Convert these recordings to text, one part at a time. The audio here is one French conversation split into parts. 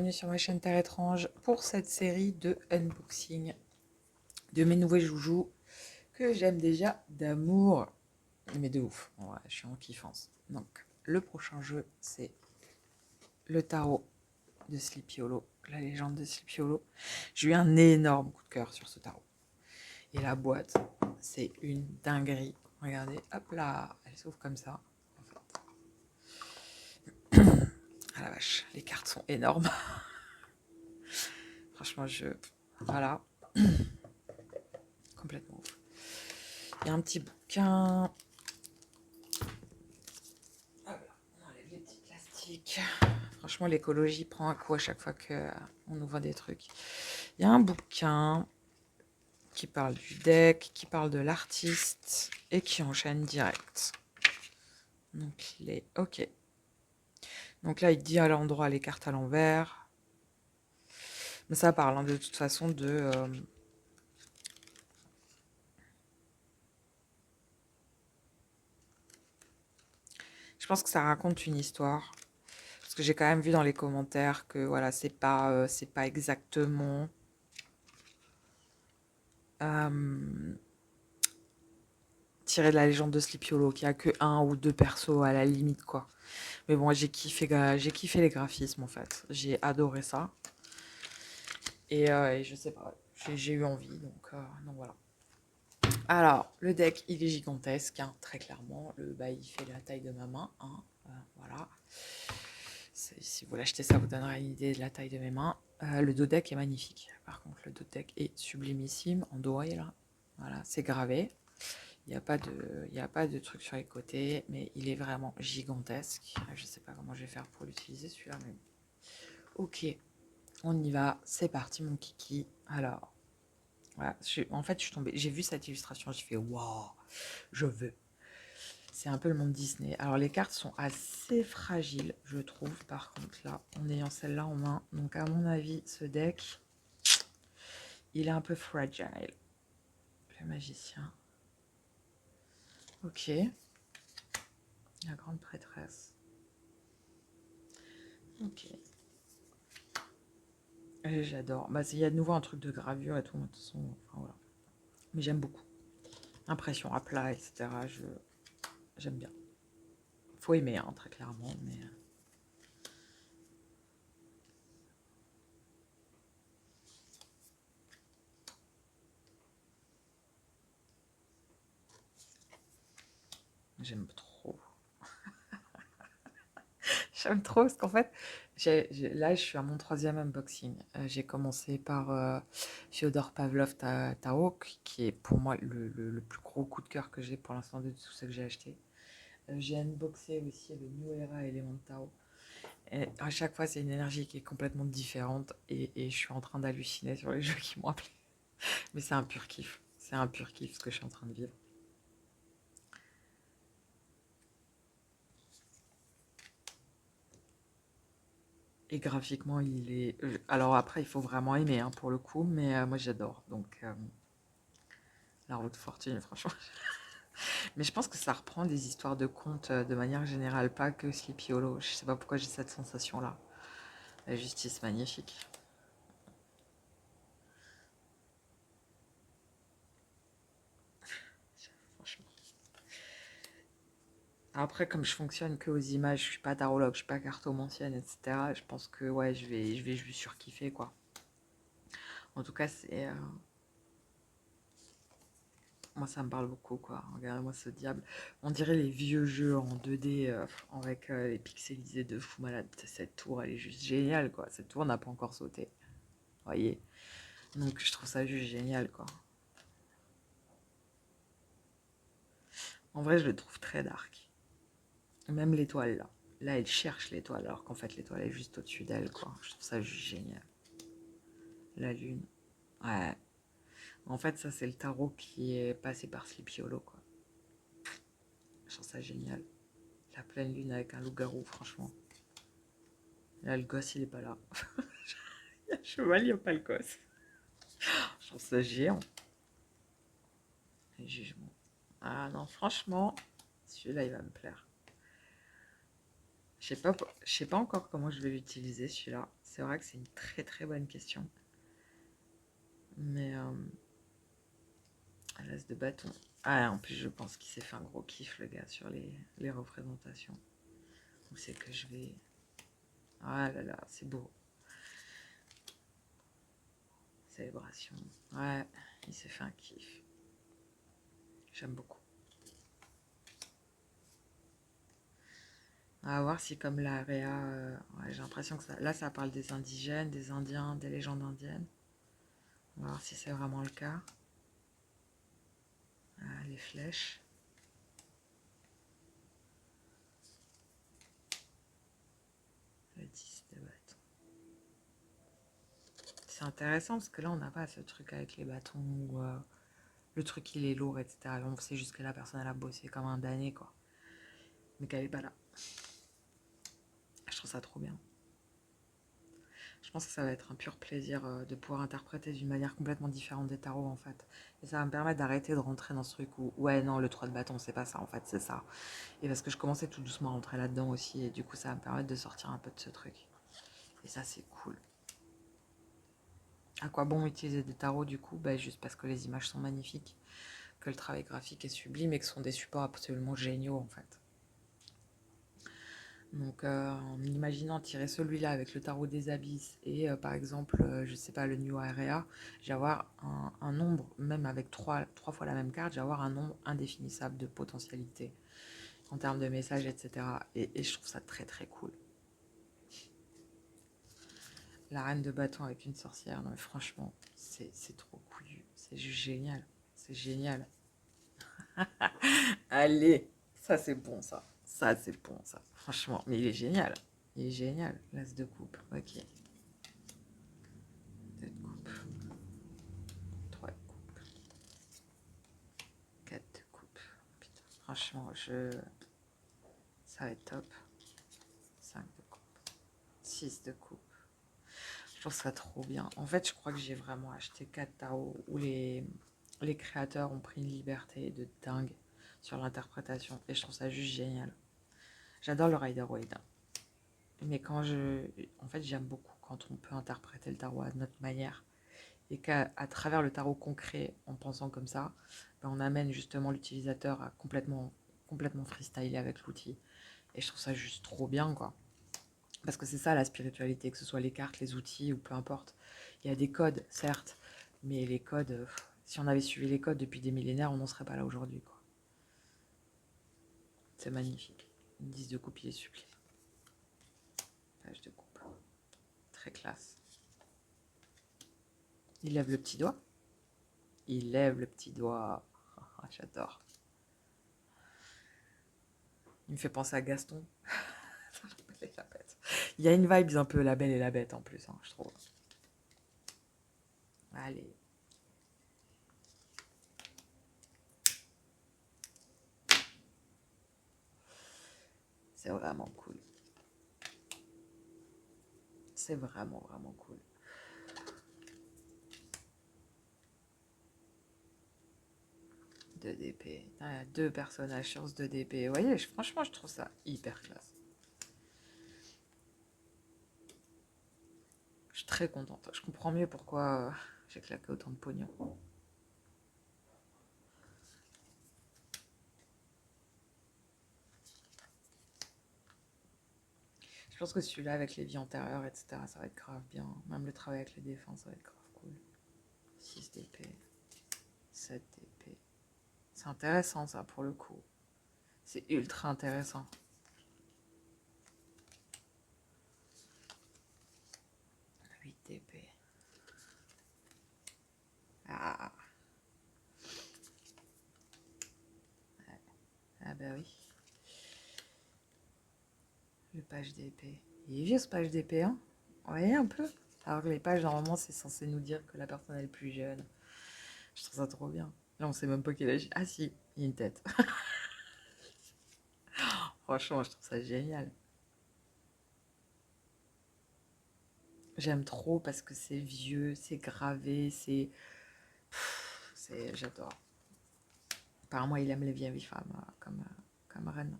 bienvenue sur ma chaîne Terre Étrange pour cette série de unboxing de mes nouveaux joujoux que j'aime déjà d'amour, mais de ouf. Ouais, je suis en kiffance. Donc, le prochain jeu, c'est le tarot de Sleepy Hollow, la légende de Sleepy Hollow. J'ai eu un énorme coup de cœur sur ce tarot. Et la boîte, c'est une dinguerie. Regardez, hop là, elle s'ouvre comme ça. Ah la vache, les cartes sont énormes. Franchement, voilà, complètement ouf. Il y a un petit bouquin. Voilà, on enlève les petits plastiques. Franchement, l'écologie prend un coup à chaque fois qu'on nous vend des trucs. Il y a un bouquin qui parle du deck, qui parle de l'artiste et qui enchaîne direct. Donc, OK. Donc là, il dit à l'endroit les cartes à l'envers. Mais ça parle de toute façon de... Je pense que ça raconte une histoire. Parce que j'ai quand même vu dans les commentaires que voilà, c'est pas exactement tiré de la légende de Sleepy Hollow, qui a que un ou deux persos à la limite, quoi. Mais bon, j'ai kiffé les graphismes en fait. J'ai adoré ça. Et je sais pas, j'ai eu envie, donc voilà. Alors, le deck, il est gigantesque, hein, très clairement. Il fait la taille de ma main, hein, voilà. Si vous l'achetez, ça vous donnera une idée de la taille de mes mains. Le dos deck est magnifique. Par contre, le dos deck est sublimissime en doré, là. Voilà, c'est gravé. Il n'y a pas de truc sur les côtés, mais il est vraiment gigantesque. Je sais pas comment je vais faire pour l'utiliser, celui-là, mais ok, on y va. C'est parti, mon kiki. Alors, voilà, en fait, je suis tombée. J'ai vu cette illustration, j'ai fait waouh, je veux. C'est un peu le monde Disney. Alors, les cartes sont assez fragiles, je trouve, par contre, là, en ayant celle-là en main. Donc, à mon avis, ce deck, il est un peu fragile. Le magicien. Ok. La grande prêtresse. Ok. J'adore. Bah, il y a de nouveau un truc de gravure et tout. De toute façon, enfin, voilà. Mais j'aime beaucoup. Impression à plat, etc. J'aime bien. Faut aimer, hein, très clairement. Mais j'aime trop. J'aime trop parce qu'en fait, là, je suis à mon troisième unboxing. J'ai commencé par Fyodor Pavlov Tao, qui est pour moi le plus gros coup de cœur que j'ai pour l'instant de tout ce que j'ai acheté. J'ai unboxé aussi le New Era Element Tao. Et à chaque fois, c'est une énergie qui est complètement différente et je suis en train d'halluciner sur les jeux qui m'ont appelé. Mais c'est un pur kiff. C'est un pur kiff ce que je suis en train de vivre. Et graphiquement, il est. Alors après, il faut vraiment aimer hein, pour le coup, mais moi j'adore. Donc, la route de fortune, franchement. Mais je pense que ça reprend des histoires de contes de manière générale, pas que Sleepy Hollow. Je sais pas pourquoi j'ai cette sensation-là. La justice magnifique. Franchement. Après, comme je fonctionne que aux images, je suis pas tarologue, je suis pas cartomancienne, etc. Je pense que ouais, je vais juste surkiffer quoi. En tout cas, moi ça me parle beaucoup quoi. Regardez-moi ce diable. On dirait les vieux jeux en 2D avec les pixelisés de fou malade. Cette tour, elle est juste géniale quoi. Cette tour n'a pas encore sauté. Voyez. Donc je trouve ça juste génial quoi. En vrai, je le trouve très dark. Même l'étoile là. Là, elle cherche l'étoile alors qu'en fait l'étoile est juste au-dessus d'elle quoi. Je trouve ça juste génial. La lune. Ouais. En fait, ça, c'est le tarot qui est passé par Sleepy Hollow, quoi. Je trouve ça génial. La pleine lune avec un loup-garou, franchement. Là, le gosse, il est pas là. Il y a le cheval, il n'y a pas le gosse. Je trouve ça géant. Les jugements. Ah non, franchement, celui-là, il va me plaire. Je sais pas encore comment je vais l'utiliser, celui-là. C'est vrai que c'est une très très bonne question. Mais l'as de bâton. Ah, en plus, je pense qu'il s'est fait un gros kiff, le gars, sur les représentations. Où c'est que je vais. Ah là là, c'est beau. Célébration. Ouais, il s'est fait un kiff. J'aime beaucoup. On va voir si comme l'AREA, ouais, j'ai l'impression que ça, là ça parle des indigènes, des indiens, des légendes indiennes. On va voir si c'est vraiment le cas. Ah, les flèches. Le 10 de bâton. C'est intéressant parce que là on n'a pas ce truc avec les bâtons où le truc il est lourd, etc. On sait juste que la personne elle a bossé comme un damné quoi. Mais qu'elle est pas là. Je trouve ça trop bien. Je pense que ça va être un pur plaisir de pouvoir interpréter d'une manière complètement différente des tarots en fait. Et ça va me permettre d'arrêter de rentrer dans ce truc où ouais non le 3 de bâton c'est pas ça en fait c'est ça. Et parce que je commençais tout doucement à rentrer là-dedans aussi et du coup ça va me permettre de sortir un peu de ce truc. Et ça c'est cool. À quoi bon utiliser des tarots du coup? Bah, juste parce que les images sont magnifiques, que le travail graphique est sublime et que ce sont des supports absolument géniaux en fait. Donc, en imaginant tirer celui-là avec le tarot des abysses et par exemple, je sais pas, le New Area, j'ai avoir un nombre, même avec trois fois la même carte, j'ai avoir un nombre indéfinissable de potentialités en termes de messages, etc. Et je trouve ça très très cool. La reine de bâton avec une sorcière, non mais franchement, c'est trop cool. C'est juste génial. C'est génial. Allez, ça c'est bon ça. Ça c'est bon ça. Franchement, mais il est génial. Il est génial. L'as de coupe. Ok. 2 de coupe. 3 de coupe. 4 de coupe. Putain, franchement, ça va être top. 5 de coupe. 6 de coupe. Je trouve ça trop bien. En fait, je crois que j'ai vraiment acheté 4 tarots où les créateurs ont pris une liberté de dingue sur l'interprétation. Et je trouve ça juste génial. J'adore le Rider-Waite. Mais en fait, j'aime beaucoup quand on peut interpréter le tarot à notre manière. Et qu'à travers le tarot concret, en pensant comme ça, ben, on amène justement l'utilisateur à complètement freestyler avec l'outil. Et je trouve ça juste trop bien, quoi. Parce que c'est ça la spiritualité, que ce soit les cartes, les outils ou peu importe. Il y a des codes, certes, mais les codes, si on avait suivi les codes depuis des millénaires, on n'en serait pas là aujourd'hui, quoi. C'est magnifique. Une 10 de coupe, il est sublime. Page de coupe. Très classe. Il lève le petit doigt. Il lève le petit doigt. J'adore. Il me fait penser à Gaston. Il y a une vibe un peu La Belle et la Bête en plus, hein, je trouve. Allez. C'est vraiment cool. C'est vraiment, vraiment cool. Deux d'épée. Ah, 2 personnages sur ce 2 d'épée. Vous voyez, franchement, je trouve ça hyper classe. Je suis très contente. Je comprends mieux pourquoi j'ai claqué autant de pognon. Je pense que celui-là, avec les vies antérieures, etc., ça va être grave bien. Même le travail avec les défenses, ça va être grave cool. 6 d'épée. 7 d'épée. C'est intéressant, ça, pour le coup. C'est ultra intéressant. 8 d'épée. Ah. Ah bah oui. Le page d'épée. Il est vieux ce page d'épée, hein? Vous voyez un peu? Alors que les pages, normalement, c'est censé nous dire que la personne est plus jeune. Je trouve ça trop bien. Là, on sait même pas quel âge. Ah si, il y a une tête. Franchement, je trouve ça génial. J'aime trop parce que c'est vieux, c'est gravé, J'adore. Apparemment, il aime les vieilles femmes comme reine.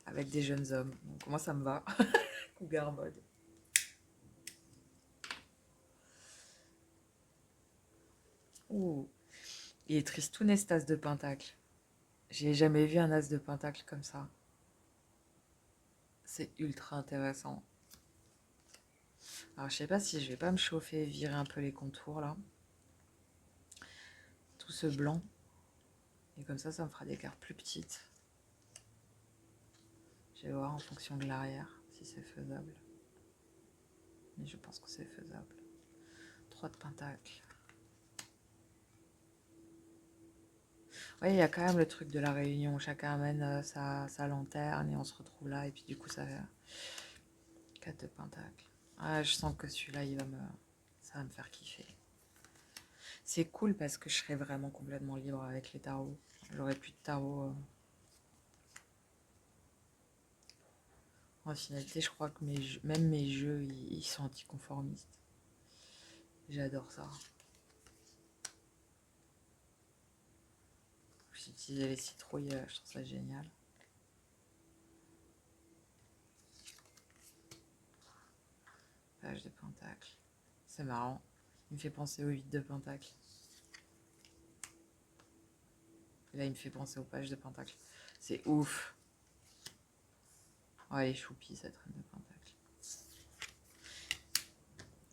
Avec des jeunes hommes. Donc, moi, ça me va. Cougar mode. Ouh. Il est tristoun, cet as de pentacle. J'ai jamais vu un as de pentacle comme ça. C'est ultra intéressant. Alors, je sais pas si je vais pas me chauffer et virer un peu les contours, là. Tout ce blanc. Et comme ça me fera des cartes plus petites. Je vais voir en fonction de l'arrière si c'est faisable. Mais je pense que c'est faisable. 3 de pentacle. Oui, il y a quand même le truc de la réunion. Chacun amène sa lanterne et on se retrouve là. Et puis du coup, ça fait 4 de pentacle. Ah, je sens que celui-là, ça va me faire kiffer. C'est cool parce que je serai vraiment complètement libre avec les tarots. J'aurai plus de tarot. En finalité, je crois que même mes jeux, ils sont anticonformistes. J'adore ça. J'ai utilisé les citrouilles, je trouve ça génial. Page de pentacle. C'est marrant. Il me fait penser au 8 de pentacle. Et là, il me fait penser aux pages de pentacle. C'est ouf. Ouais, elle est choupie, cette reine de pentacle.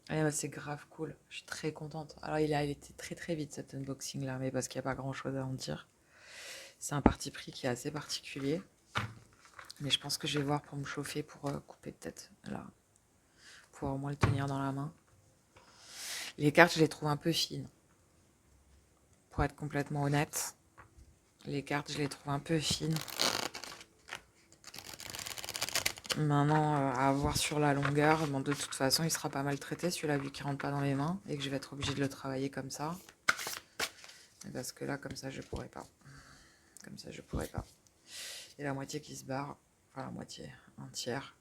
Ouais, bah, c'est grave cool. Je suis très contente. Alors, il été très très vite cet unboxing là, mais parce qu'il n'y a pas grand chose à en dire. C'est un parti pris qui est assez particulier. Mais je pense que je vais voir pour me chauffer, pour couper peut-être là. Pour au moins le tenir dans la main. Les cartes, je les trouve un peu fines. Pour être complètement honnête. Les cartes, je les trouve un peu fines. Maintenant, à voir sur la longueur, bon, de toute façon, il sera pas mal traité, celui-là, vu qu'il rentre pas dans les mains, et que je vais être obligée de le travailler comme ça. Parce que là, comme ça, je pourrais pas. Comme ça, je pourrais pas. Et la moitié qui se barre, enfin la moitié, un tiers.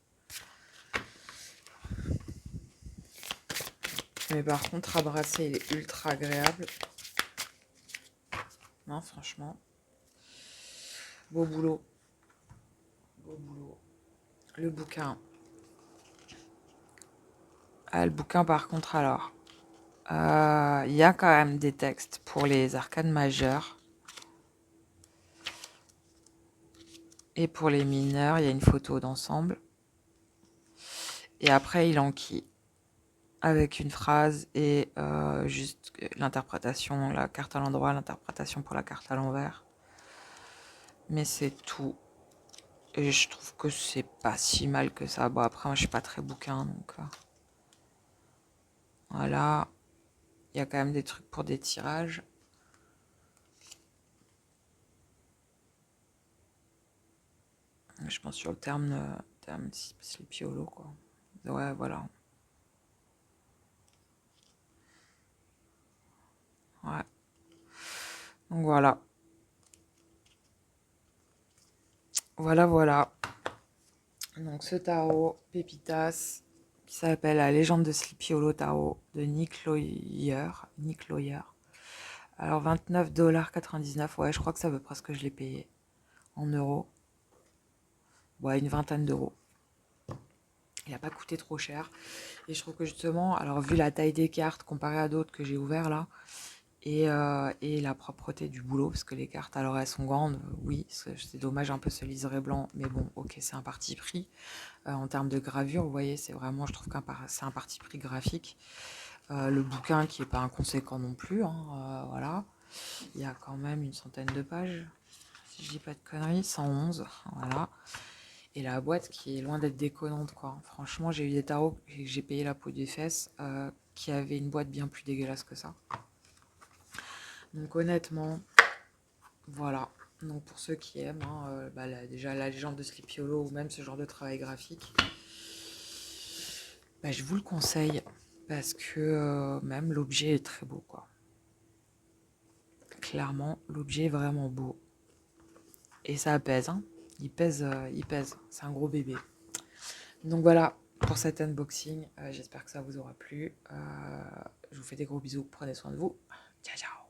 Mais par contre, à brasser, il est ultra agréable. Non, franchement. Beau boulot. Beau boulot. Le bouquin. Ah, le bouquin, par contre, alors. Il y a quand même des textes pour les arcanes majeures. Et pour les mineurs, il y a une photo d'ensemble. Et après, il enquille. Avec une phrase et juste l'interprétation, la carte à l'endroit, l'interprétation pour la carte à l'envers. Mais c'est tout. Et je trouve que c'est pas si mal que ça. Bon, après, moi, je suis pas très bouquin, donc voilà. Il y a quand même des trucs pour des tirages. Je pense sur le terme Sleepy Hollow, quoi. Ouais, voilà. Ouais. Donc voilà. Voilà. Donc ce tarot, Pépitas, qui s'appelle La légende de Sleepy Hollow Tarot, de Nick Lawyer. Alors 29,99 $. Ouais, je crois que ça veut presque que je l'ai payé en euros. Ouais, une vingtaine d'euros. Il n'a pas coûté trop cher. Et je trouve que justement, alors vu la taille des cartes comparée à d'autres que j'ai ouvert là, et la propreté du boulot, parce que les cartes, alors elles sont grandes, oui, c'est dommage un peu ce liseré blanc, mais bon, ok, c'est un parti pris. En termes de gravure, vous voyez, c'est vraiment, je trouve que c'est un parti pris graphique. Le bouquin qui est pas inconséquent non plus, hein, voilà. Il y a quand même une centaine de pages, si je dis pas de conneries, 111, voilà. Et la boîte qui est loin d'être déconnante, quoi. Franchement, j'ai eu des tarots que j'ai payé la peau des fesses, qui avaient une boîte bien plus dégueulasse que ça. Donc honnêtement, voilà. Donc pour ceux qui aiment, hein, déjà la légende de Sleepy Hollow ou même ce genre de travail graphique, je vous le conseille parce que même l'objet est très beau, quoi. Clairement, l'objet est vraiment beau. Et ça pèse, hein. Il pèse. C'est un gros bébé. Donc voilà pour cet unboxing. J'espère que ça vous aura plu. Je vous fais des gros bisous. Prenez soin de vous. Ciao, ciao.